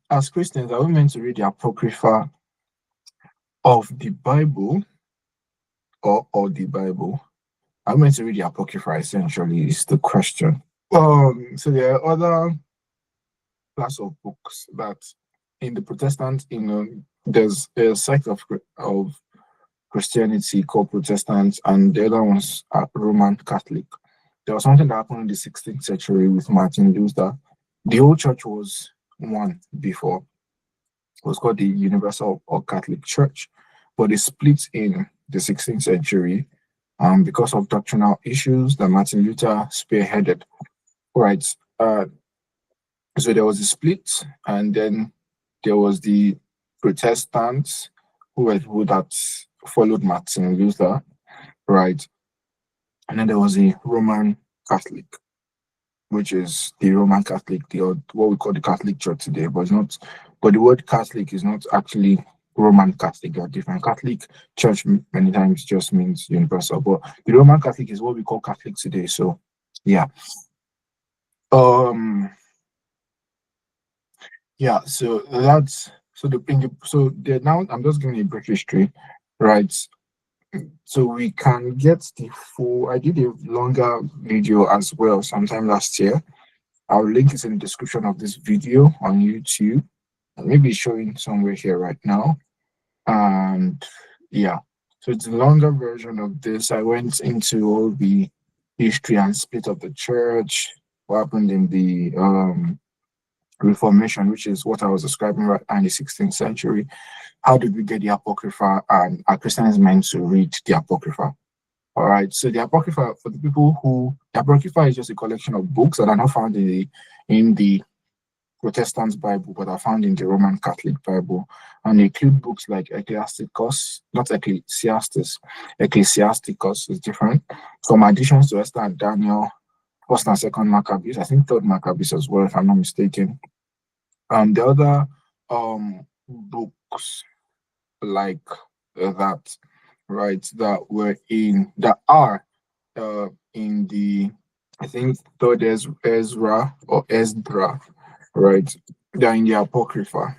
as Christians, are we meant to read the Apocrypha of the Bible or the Bible? Are we meant to read the Apocrypha essentially is the question. So there are other class of books that in the Protestant, there's a sect of Christianity called Protestants, and the other ones are Roman Catholic. There was something that happened in the 16th century with Martin Luther. The old church was one before. It was called the Universal or Catholic Church, but it split in the 16th century because of doctrinal issues that Martin Luther spearheaded. Right. So there was a split, and then there was the Protestants who that followed Martin Luther, right? And then there was the Roman Catholic, which is the Roman Catholic, what we call the Catholic Church today, but it's not. But the word Catholic is not actually Roman Catholic. They are different. Catholic Church many times just means universal, but the Roman Catholic is what we call Catholic today. So, yeah. Um. Yeah. So that's so the now I'm just giving a brief history, right? So we can get the full. I did a longer video as well sometime last year. I'll link it in the description of this video on YouTube. Maybe showing somewhere here right now. And yeah, so it's a longer version of this. I went into all the history and split of the church, what happened in the Reformation, which is what I was describing right in the 16th century. How did we get the Apocrypha, and are Christians meant to read the Apocrypha? All right, so the Apocrypha, for the people the Apocrypha is just a collection of books that are not found in the Protestant Bible, but are found in the Roman Catholic Bible, and they include books like Ecclesiasticus, not Ecclesiastes, Ecclesiasticus is different, from additions to Esther and Daniel, First and Second Maccabees, I think Third Maccabees as well, if I'm not mistaken. The other books like that, right, that are in the, I think, Third Ezra or Esdra, right? They're in the Apocrypha,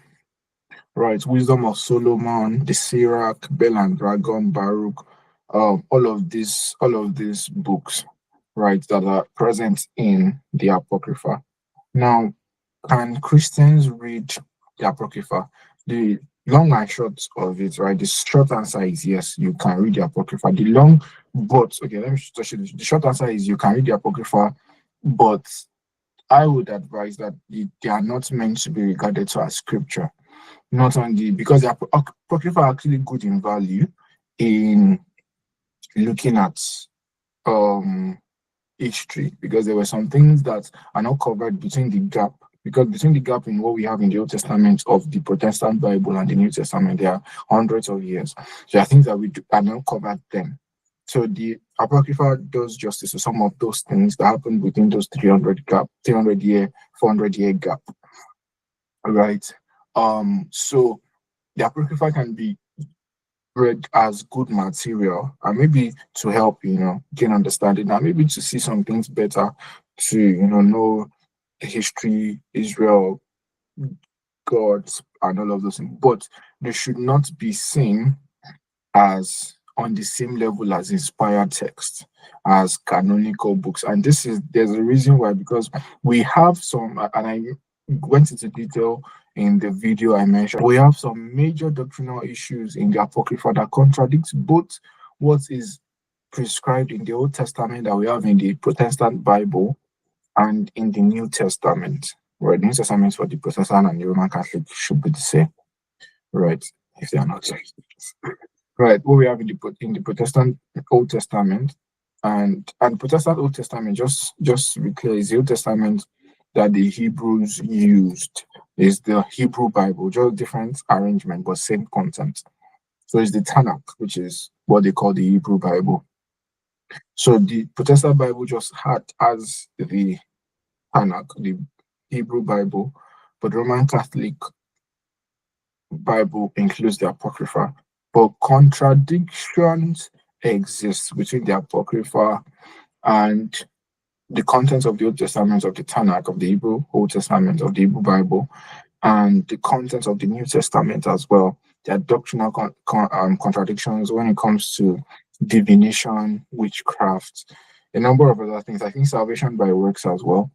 right? Wisdom of Solomon, the Sirach, Bel and Dragon, Baruch, all of these books, right, that are present in the Apocrypha. Now, can Christians read the Apocrypha? The long and short of it, right? The short answer is yes, you can read the Apocrypha. Let me touch it. The short answer is you can read the Apocrypha, but I would advise that they are not meant to be regarded to as scripture. Not only because the Apocrypha are actually good in value in looking at history, because there were some things that are not covered between the gap. Because between the gap in what we have in the Old Testament of the Protestant Bible and the New Testament, there are hundreds of years. So I think that we are not covered them. So the Apocrypha does justice to some of those things that happened within those 300-year, 400-year gap. Right. So the Apocrypha can be read as good material, and maybe to help gain understanding, and maybe to see some things better, to know history, Israel, gods, and all of those things. But they should not be seen as on the same level as inspired text, as canonical books. And there's a reason why, because we have some, and I went into detail in the video I mentioned, we have some major doctrinal issues in the Apocrypha that contradicts both what is prescribed in the Old Testament that we have in the Protestant Bible and in the New Testament. Right, the New Testament for the Protestant and the Roman Catholic should be the same, right? If they are not. Right, what we have in the Protestant Old Testament and Protestant Old Testament, just to be clear, is the Old Testament that the Hebrews used, is the Hebrew Bible, just different arrangement but same content. So it's the Tanakh, which is what they call the Hebrew Bible. So the Protestant Bible just has the Tanakh, the Hebrew Bible, but the Roman Catholic Bible includes the Apocrypha. But contradictions exist between the Apocrypha and the contents of the Old Testament of the Tanakh, of the Hebrew Old Testament of the Hebrew Bible, and the contents of the New Testament as well. There are doctrinal contradictions when it comes to divination, witchcraft, a number of other things. I think salvation by works as well,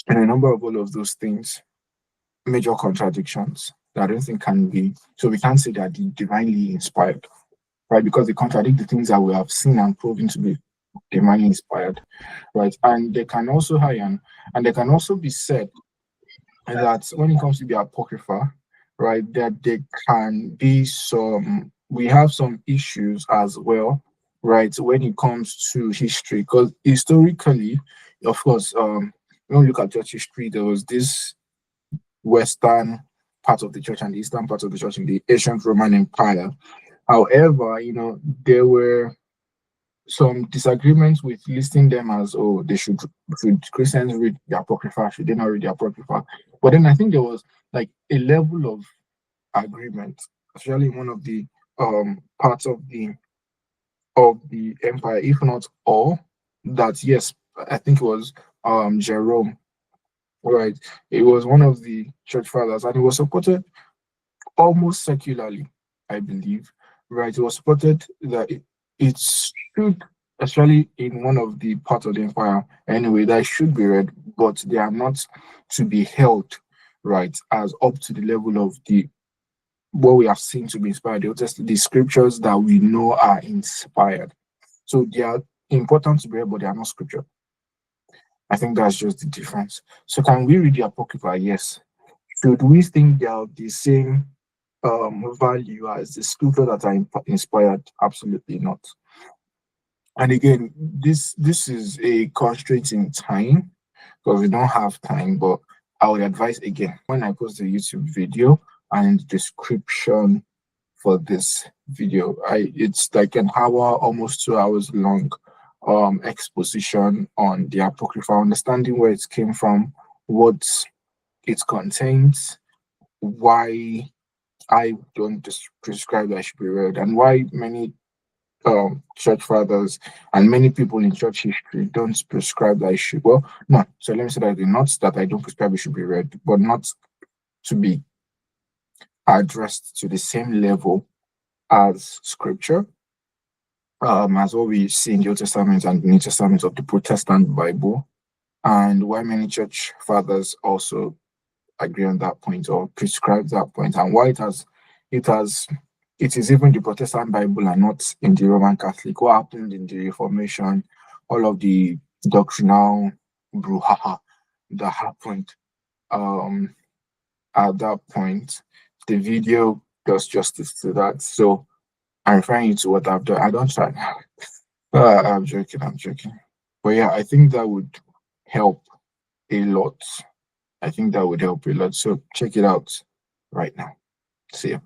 and a number of all of those things, major contradictions that I don't think can be. So we can't say that the divinely inspired, right? Because they contradict the things that we have seen and proven to be divinely inspired, right? And they can also and they can also be said that when it comes to the Apocrypha, right, that there can be we have some issues as well, right, when it comes to history. Because historically, of course, when we look at church history, there was this western part of the church and the eastern part of the church in the ancient Roman Empire. However, there were some disagreements with listing them as, oh, they should Christians read the Apocrypha, should they not read the Apocrypha? But then I think there was like a level of agreement, especially in one of the parts of the empire, if not all, that yes, I think it was Jerome, right? It was one of the church fathers, and it was supported almost secularly, I believe, right? It was supported that it should, especially in one of the parts of the empire, anyway, that should be read, but they are not to be held, right, as up to the level of the what we have seen to be inspired. The scriptures that we know are inspired. So they are important to be read, but they are not scripture. I think that's just the difference. So can we read the Apocrypha? Yes. Should we think they are the same value as the scripture that are inspired? Absolutely not. And again, this is a constraint in time because we don't have time. But I would advise again, when I post the YouTube video and description for this video, it's like an hour, almost 2 hours long exposition on the Apocrypha, understanding where it came from, what it contains, why I don't prescribe that should be read, and why many church fathers and many people in church history don't prescribe that it should. Well, no. So let me say that not that I don't prescribe it should be read, but not to be addressed to the same level as scripture, as what we see in the Old Testament and the New Testament of the Protestant Bible, and why many church fathers also agree on that point or prescribe that point, and why it has it is even the Protestant Bible and not in the Roman Catholic. What happened in the Reformation, all of the doctrinal brouhaha that happened at that point, the video does justice to that. So I'm referring you to what I've done. I don't try. I'm joking. But yeah, I think that would help a lot. I think that would help a lot. So check it out right now. See you.